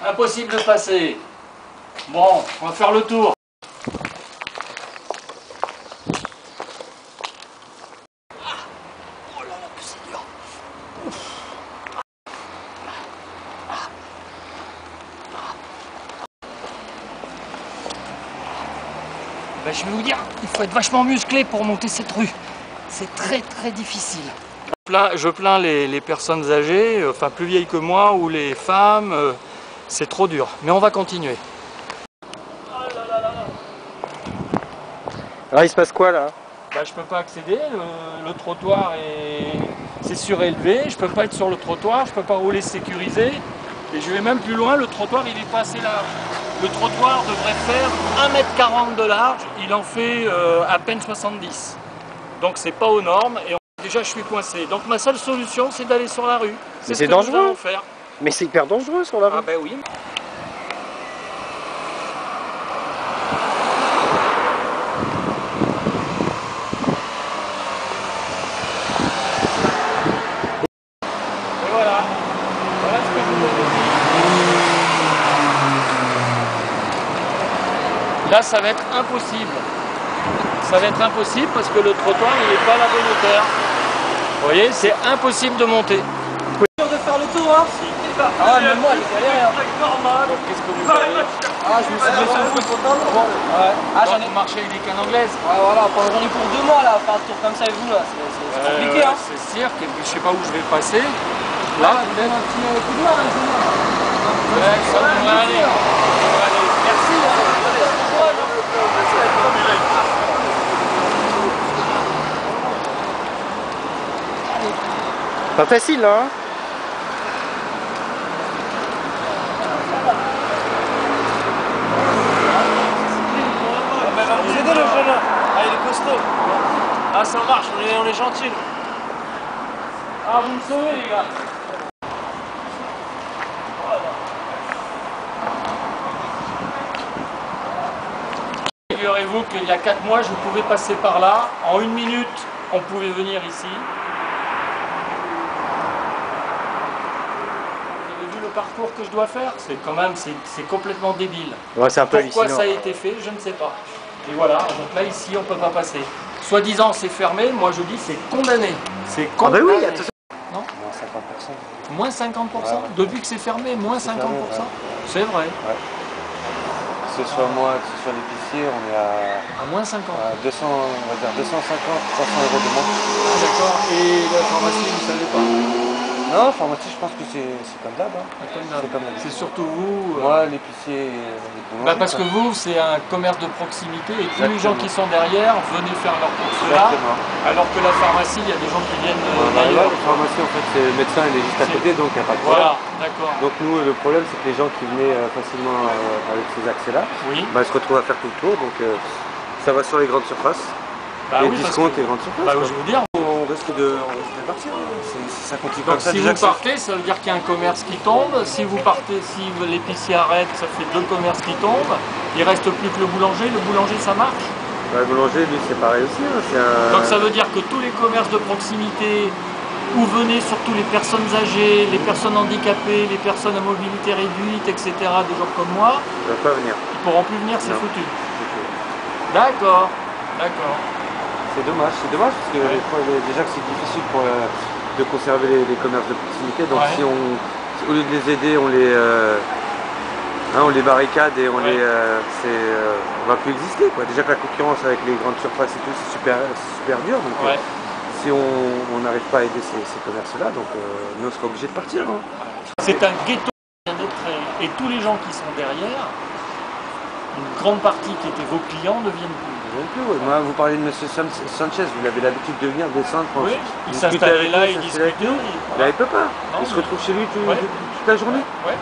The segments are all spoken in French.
Impossible de passer. Bon, on va faire le tour. Oh là là, que c'est dur. Ben, je vais vous dire, il faut être vachement musclé pour monter cette rue. C'est très très difficile. Je plains les personnes âgées, enfin plus vieilles que moi, ou les femmes. C'est trop dur, mais on va continuer. Alors il se passe quoi là? Bah, je peux pas accéder, le trottoir c'est surélevé, je peux pas être sur le trottoir, je peux pas rouler sécurisé. Et je vais même plus loin, le trottoir il est pas assez large. Le trottoir devrait faire 1,40 m de large, il en fait à peine 70. Donc c'est pas aux normes et déjà je suis coincé. Donc ma seule solution c'est d'aller sur la rue. Mais c'est dangereux. Nous allons faire. Mais c'est hyper dangereux sur la rue. Ah ben oui. Et voilà. Voilà ce que je vous avais dit. Là ça va être impossible. Ça va être impossible parce que le trottoir il n'est pas à la bonne hauteur. Vous voyez, c'est impossible de monter. De faire le tour, hein? Ah, même moi, j'ai galéré. Qu'est-ce que vous avez? Ah, je me suis blessé au foot pourtant. Ouais. Ah, j'en ai marché avec des cannes anglaises. Ouais, voilà, j'en ai pour 2 mois là, faire un tour comme ça avec vous là. C'est compliqué, hein? C'est cirque, et puis je sais pas où je vais passer. Là, vous donne un petit coup de main, là, ouais, ça devrait aller. Merci, Pas facile là, hein? Vous aidez le jeune là. Ah, il est costaud. Ah, ça marche, on est gentil. Ah, vous me sauvez, les gars. Figurez-vous qu'il y a 4 mois, je pouvais passer par là. En 1 minute, on pouvait venir ici. Vous avez vu le parcours que je dois faire? C'est quand même, c'est complètement débile. Ouais, c'est un peu Pourquoi hallucinant. ça a été fait, je ne sais pas. Et voilà, donc là, ici, on ne peut pas passer. Soi-disant, c'est fermé. Moi, je dis, c'est condamné. C'est Ah bah condamné. oui, attention. Non? Moins 50%. Moins 50%? Ouais. Depuis que c'est fermé, moins 50%? fermé, ouais. C'est vrai. Que ce soit moi, que ce soit l'épicier, on est À moins 50. à 200, on va dire 250, 300 € de moins. Ah, d'accord. Et la pharmacie, vous ne savez pas? Non, pharmacie, je pense que c'est comme d'hab. Hein. C'est comme d'hab. C'est surtout vous. Moi, l'épicier et le boulanger, Parce que quoi. vous, c'est un commerce de proximité et tous les Exactement. gens qui sont derrière venaient faire leur course là. Exactement. Alors que la pharmacie, il y a des gens qui viennent Là, d'ailleurs. la pharmacie, en fait, c'est le médecin, il est juste à côté, donc il n'y a pas de problème. Voilà, d'accord. Donc nous, le problème, c'est que les gens qui venaient facilement avec ces accès-là, Oui. bah, ils se retrouvent à faire tout le tour. Donc ça va sur les grandes surfaces, Oui, les parce discounts que- et les grandes surfaces. je quoi. vais vous dire. On risque de partir. Ça continue Donc comme ça. si Déjà vous que ça- partez, ça veut dire qu'il y a un commerce qui tombe. Si vous partez, si l'épicier arrête, ça fait 2 commerces qui tombent. Il reste plus que le boulanger. Le boulanger, ça marche. Bah, le boulanger, lui, c'est pareil aussi. Hein. Donc ça veut dire que tous les commerces de proximité où venaient surtout les personnes âgées, les personnes handicapées, les personnes à mobilité réduite, etc., des gens comme moi, Ils ne peuvent pas venir. ils pourront plus venir, c'est Non. foutu. D'accord, d'accord. C'est dommage parce que déjà que c'est difficile de conserver les commerces de proximité. Donc Ouais. si au lieu de les aider, on les barricade et on va plus exister, quoi. Déjà que la concurrence avec les grandes surfaces et tout, c'est super dur. Donc Ouais. si on n'arrive pas à aider ces commerces-là, donc nous on sera obligés de partir. Hein. C'est un ghetto qui vient d'être créé. Et tous les gens qui sont derrière, une grande partie qui étaient vos clients ne viennent plus. Non plus, ouais. Moi, vous parlez de M. Sanchez, vous avez l'habitude de venir descendre, Oui, il discuter s'installait avec là, nous, il s'installer avec discutait. nous. Là, il peut pas. Non, Il se mais- retrouve chez lui Ouais. toute la journée. Ouais.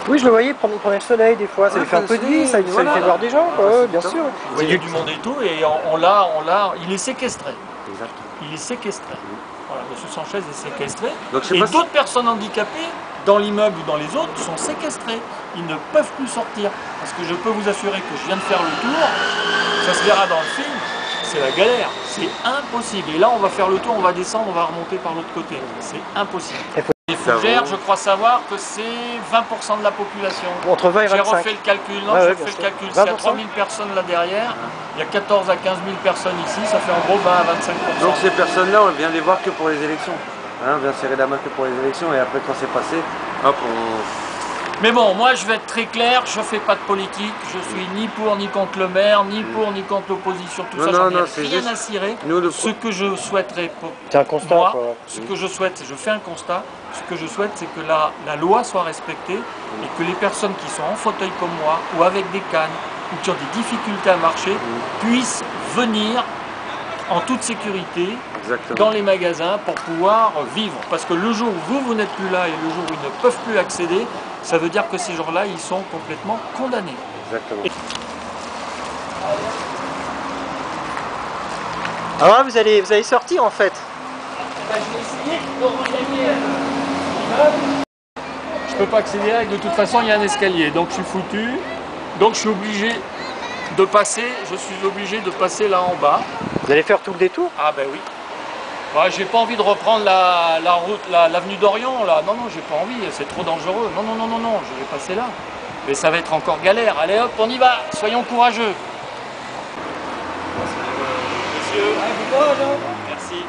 Oui, je le voyais prendre le soleil des fois, ça Ouais, lui fait un peu de vie, ça lui voilà. fait voir des gens, quoi, Ah, bien c'est sûr. Vous voyez du monde et tout, et il est séquestré. Exact. Il est séquestré. Voilà, M. Sanchez est séquestré. Donc, je sais Et pas si- d'autres personnes handicapées, dans l'immeuble ou dans les autres, sont séquestrées. Ils ne peuvent plus sortir. Parce que je peux vous assurer que je viens de faire le tour, ça se verra dans le film, c'est la galère. C'est impossible. Et là, on va faire le tour, on va descendre, on va remonter par l'autre côté. C'est impossible. Les fougères, je crois savoir que c'est 20% de la population. Entre 20 et 25. J'ai refait le calcul, non, Ah ouais, j'ai fait le calcul. S'il y a 3000 personnes là derrière, il y a 14 à 15 000 personnes ici, ça fait en gros 20 à 25%. Donc ces personnes-là, on vient les voir que pour les élections. Hein, on vient serrer la main que pour les élections et après quand c'est passé, hop, on... Mais bon, moi je vais être très clair, je fais pas de politique, je suis ni pour ni contre le maire, ni pour ni contre l'opposition, tout ça, j'en ai rien à cirer. Ce que je souhaiterais pour c'est un constat, moi, quoi. ce que je souhaite, je fais un constat, ce que je souhaite c'est que la loi soit respectée et que les personnes qui sont en fauteuil comme moi, ou avec des cannes, ou qui ont des difficultés à marcher, puissent venir en toute sécurité dans les magasins pour pouvoir vivre. Parce que le jour où vous n'êtes plus là et le jour où ils ne peuvent plus accéder, ça veut dire que ces gens-là, ils sont complètement condamnés. Exactement. Alors là, vous allez sortir en fait. Je vais essayer de regagner l'immeuble. Je peux pas accéder là et de toute façon il y a un escalier, donc je suis foutu. Donc je suis obligé de passer, là en bas. Vous allez faire tout le détour? Ah ben oui. Bah, j'ai pas envie de reprendre la route, l'avenue d'Orion là. Non, j'ai pas envie, c'est trop dangereux. Non, je vais passer là. Mais ça va être encore galère. Allez hop, on y va, soyons courageux. Monsieur. Merci.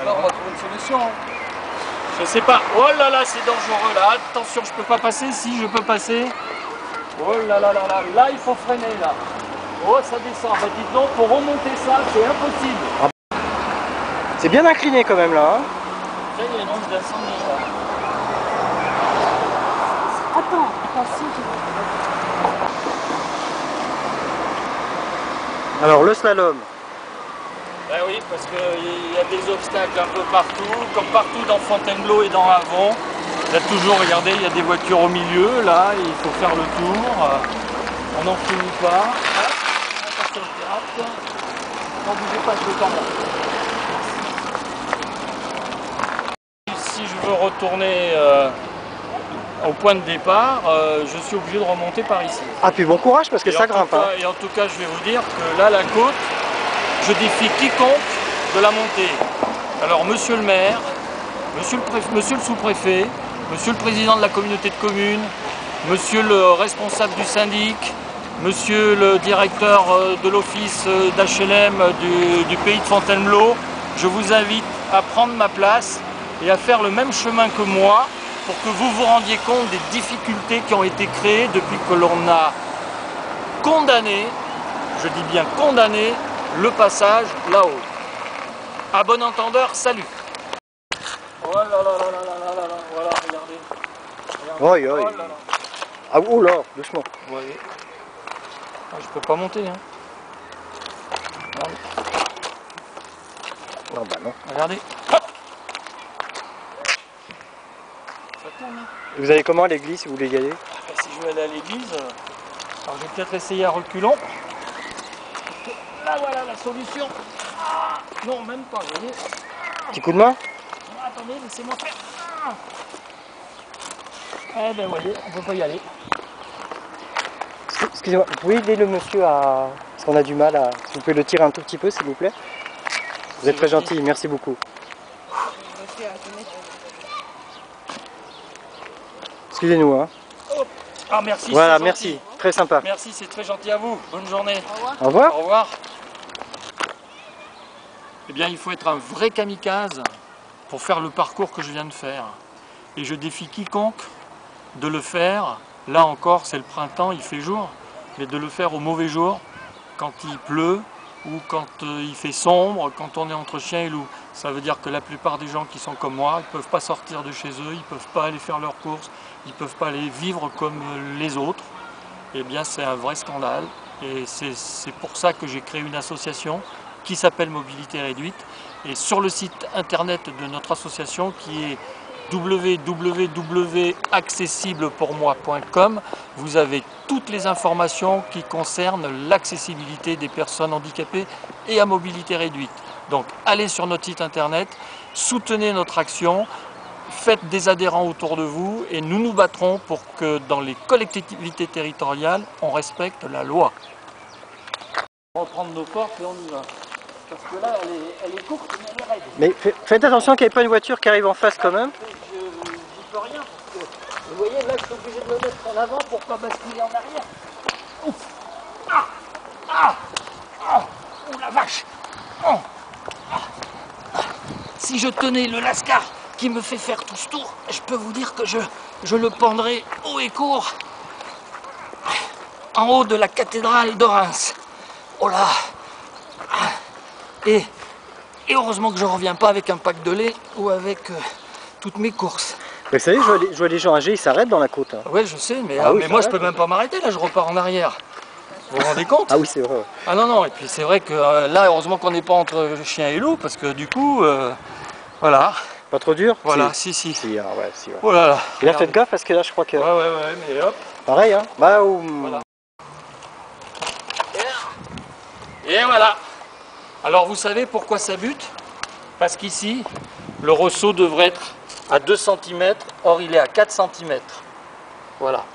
Alors on va trouver une solution. Je sais pas. Oh là là, c'est dangereux là. Attention, je peux pas passer. Si, je peux passer. Oh là là là là. Là, il faut freiner là. Oh, ça descend. Bah dites donc, pour remonter ça, c'est impossible. C'est bien incliné quand même là. Hein. Ça, il y a une onde d'incendie là. Attends, si tu... Alors le slalom. Ben oui, parce qu'il y a des obstacles un peu partout, comme partout dans Fontainebleau et dans Avon. Il y a toujours, regardez, il y a des voitures au milieu, là, il faut faire le tour. On n'en finit pas. Attention, je pirate. Non, bougez pas, je veux pas monter. Si je veux retourner au point de départ, je suis obligé de remonter par ici. Ah puis bon courage parce que ça grimpe. Hein. Et en tout cas, je vais vous dire que là, la côte, je défie quiconque de la monter. Alors, monsieur le maire, monsieur le sous-préfet, monsieur le président de la communauté de communes, monsieur le responsable du syndic, monsieur le directeur de l'office d'HLM du pays de Fontainebleau, je vous invite à prendre ma place et à faire le même chemin que moi pour que vous vous rendiez compte des difficultés qui ont été créées depuis que l'on a condamné, je dis bien condamné, le passage là-haut. À bon entendeur, salut. Oh là là là là là là, voilà, regardez. Oi, oi. Oh là là. Ah oula, doucement. Vous voyez. Ah, je peux pas monter, hein. Non bah non. Regardez. Hop. Ça tourne, hein. Vous allez comment à l'église si vous voulez y aller? Et si je veux aller à l'église, alors je vais peut-être essayer à reculons. Là voilà la solution. Ah, non, même pas, vous voyez. Petit coup de main? Ah, attendez, laissez-moi faire. Ah. Eh ben, vous voyez, on peut pas y aller. Excusez-moi, vous pouvez aider le monsieur à... Parce qu'on a du mal à... Si vous pouvez le tirer un tout petit peu, s'il vous plaît. Vous êtes très gentil, merci beaucoup. Excusez-nous, hein. Ah, merci. Voilà, c'est merci, gentil. très sympa. Merci, c'est très gentil à vous. Bonne journée. Au revoir. Au revoir. Eh bien, il faut être un vrai kamikaze pour faire le parcours que je viens de faire. Et je défie quiconque de le faire. Là encore, c'est le printemps, il fait jour. Mais de le faire au mauvais jour, quand il pleut ou quand il fait sombre, quand on est entre chien et loup. Ça veut dire que la plupart des gens qui sont comme moi, ils ne peuvent pas sortir de chez eux, ils ne peuvent pas aller faire leurs courses, ils ne peuvent pas aller vivre comme les autres. Eh bien, c'est un vrai scandale. Et c'est pour ça que j'ai créé une association qui s'appelle Mobilité Réduite. Et sur le site internet de notre association qui est www.accessiblepourmoi.com, vous avez toutes les informations qui concernent l'accessibilité des personnes handicapées et à mobilité réduite. Donc allez sur notre site internet, soutenez notre action, faites des adhérents autour de vous et nous nous battrons pour que dans les collectivités territoriales, on respecte la loi. On va prendre nos portes et on y va. Parce que là, elle est courte, mais elle est raide. Mais faites attention qu'il n'y ait pas une voiture qui arrive en face quand même. en avant pour pas basculer en arrière. Ouf. Ah, ah, ah, oh la vache. Oh. Ah. Si je tenais le lascar qui me fait faire tout ce tour, je peux vous dire que je le pendrais haut et court en haut de la cathédrale de Reims. Oh là. Et heureusement que je ne reviens pas avec un pack de lait ou avec toutes mes courses. Vous savez, je vois les gens âgés, ils s'arrêtent dans la côte. Hein. Oui, je sais, mais, Ah oui, mais moi je peux même pas m'arrêter, là je repars en arrière. Vous vous rendez compte? Ah oui, c'est vrai. Ouais. Ah non, non, et puis c'est vrai que là, heureusement qu'on n'est pas entre chien et loup, parce que du coup, voilà. Pas trop dur? Voilà, Si, si. ouais, si, ouais. Oh là là. Et là, faites gaffe parce que là, je crois que... Ouais, mais hop. Pareil, hein. Bah, Voilà. Et voilà. Alors vous savez pourquoi ça bute? Parce qu'ici, le ressaut devrait être à 2 cm, or il est à 4 cm. Voilà.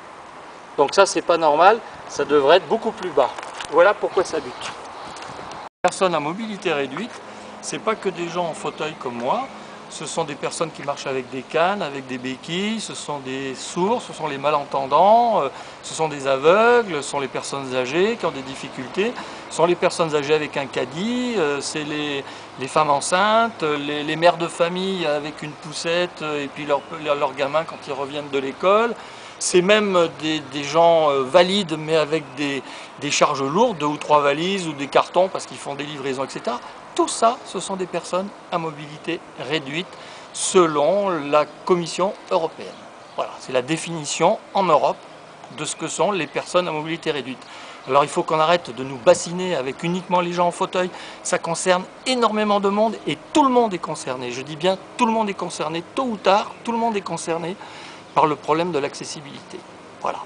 Donc ça, c'est pas normal, ça devrait être beaucoup plus bas. Voilà pourquoi ça bute. Les personnes à mobilité réduite, c'est pas que des gens en fauteuil comme moi, ce sont des personnes qui marchent avec des cannes, avec des béquilles, ce sont des sourds, ce sont les malentendants, ce sont des aveugles, ce sont les personnes âgées qui ont des difficultés, ce sont les personnes âgées avec un caddie, c'est les femmes enceintes, les mères de famille avec une poussette et puis leurs gamins quand ils reviennent de l'école. C'est même des gens valides mais avec des charges lourdes, 2 ou 3 valises ou des cartons parce qu'ils font des livraisons, etc. Tout ça, ce sont des personnes à mobilité réduite selon la Commission européenne. Voilà, c'est la définition en Europe de ce que sont les personnes à mobilité réduite. Alors il faut qu'on arrête de nous bassiner avec uniquement les gens en fauteuil. Ça concerne énormément de monde et tout le monde est concerné. Je dis bien tout le monde est concerné, tôt ou tard, tout le monde est concerné par le problème de l'accessibilité. Voilà.